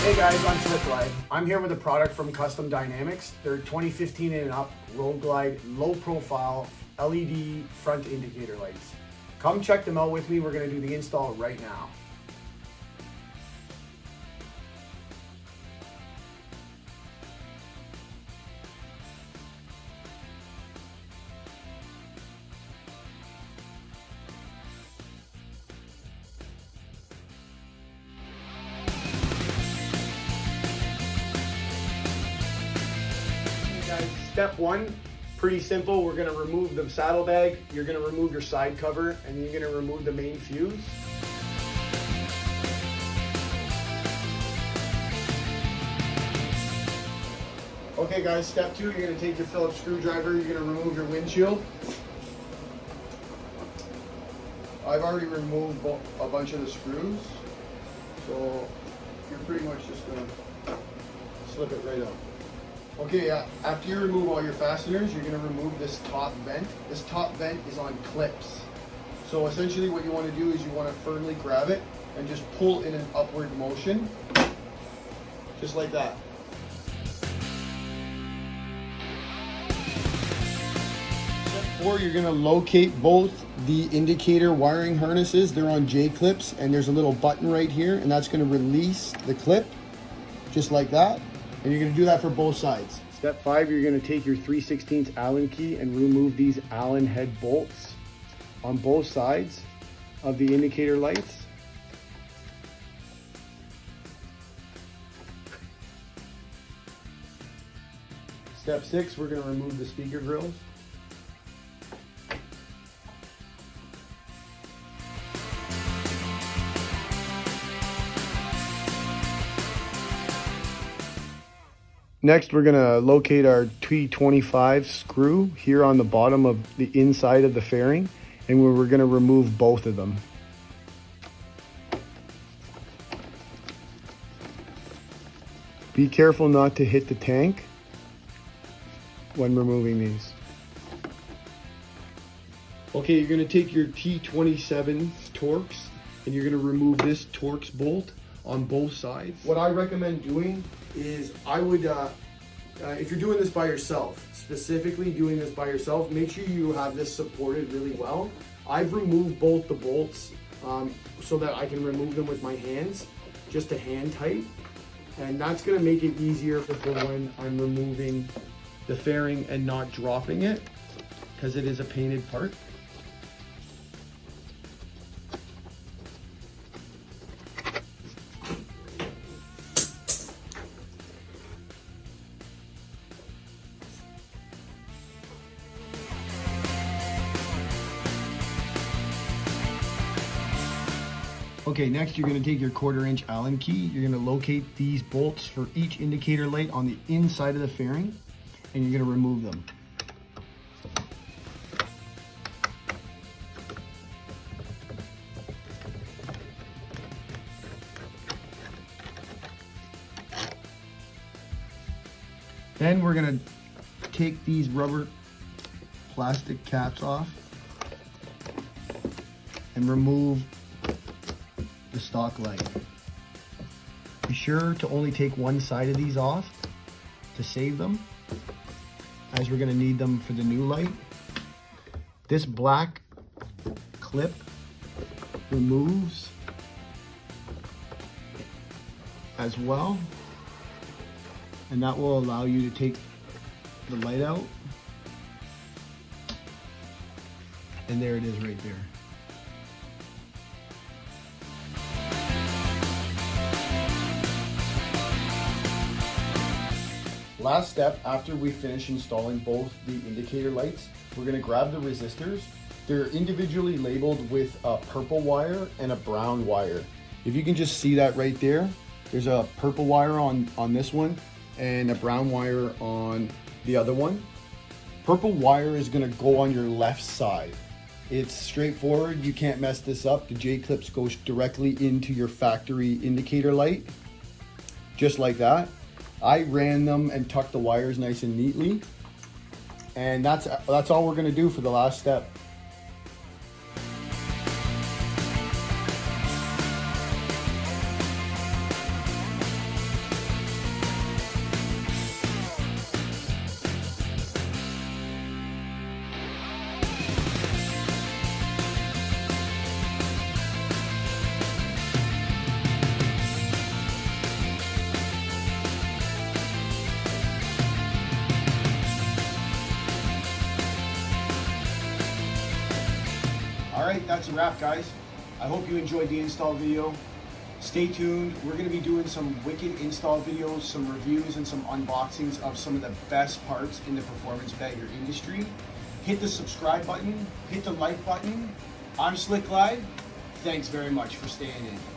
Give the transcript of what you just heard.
Hey guys, I'm FLTRXS. I'm here with a product from Custom Dynamics. They're 2015 and up, road glide, low profile, LED front indicator lights. Come check them out with me. We're gonna do the install right now. Guys, step one, pretty simple. We're gonna remove the saddlebag, you're gonna remove your side cover, and you're gonna remove the main fuse. Okay guys, step two, you're gonna take your Phillips screwdriver, you're gonna remove your windshield. I've already removed a bunch of the screws, so you're pretty much just gonna slip it right out. Okay, after you remove all your fasteners, you're gonna remove this top vent. This top vent is on clips. So essentially what you wanna do is you wanna firmly grab it and just pull in an upward motion, just like that. Step four, you're gonna locate both the indicator wiring harnesses. They're on J-clips, and there's a little button right here, and that's gonna release the clip, just like that. And you're gonna do that for both sides. Step five, you're gonna take your 3/16 Allen key and remove these Allen head bolts on both sides of the indicator lights. Step six, we're gonna remove the speaker grills. Next, we're gonna locate our T25 screw here on the bottom of the inside of the fairing, and we're gonna remove both of them. Be careful not to hit the tank when removing these. Okay, you're gonna take your T27 Torx, and you're gonna remove this Torx bolt on both sides. What I recommend doing is I would, if you're doing this by yourself, specifically doing this by yourself, make sure you have this supported really well. I've removed both the bolts so that I can remove them with my hands, just a hand tight. And that's gonna make it easier for when I'm removing the fairing and not dropping it, because it is a painted part. Okay, next you're gonna take your 1/4" Allen key. You're gonna locate these bolts for each indicator light on the inside of the fairing, and you're gonna remove them. Then we're gonna take these rubber plastic caps off and remove the stock light. Be sure to only take one side of these off to save them, as we're gonna need them for the new light. This black clip removes as well, and that will allow you to take the light out. And there it is right there. Last step, after we finish installing both the indicator lights, we're gonna grab the resistors. They're individually labeled with a purple wire and a brown wire. If you can just see that right there, there's a purple wire on this one and a brown wire on the other one. Purple wire is gonna go on your left side. It's straightforward, you can't mess this up. The J-clips goes directly into your factory indicator light, just like that. I ran them and tucked the wires nice and neatly. And that's all we're gonna do for the last step. right, that's a wrap, guys. I hope you enjoyed the install video. Stay tuned. We're going to be doing some wicked install videos, some reviews, and some unboxings of some of the best parts in the performance bagger industry. Hit the subscribe button, hit the like button. I'm Slick Glide. Thanks very much for staying in.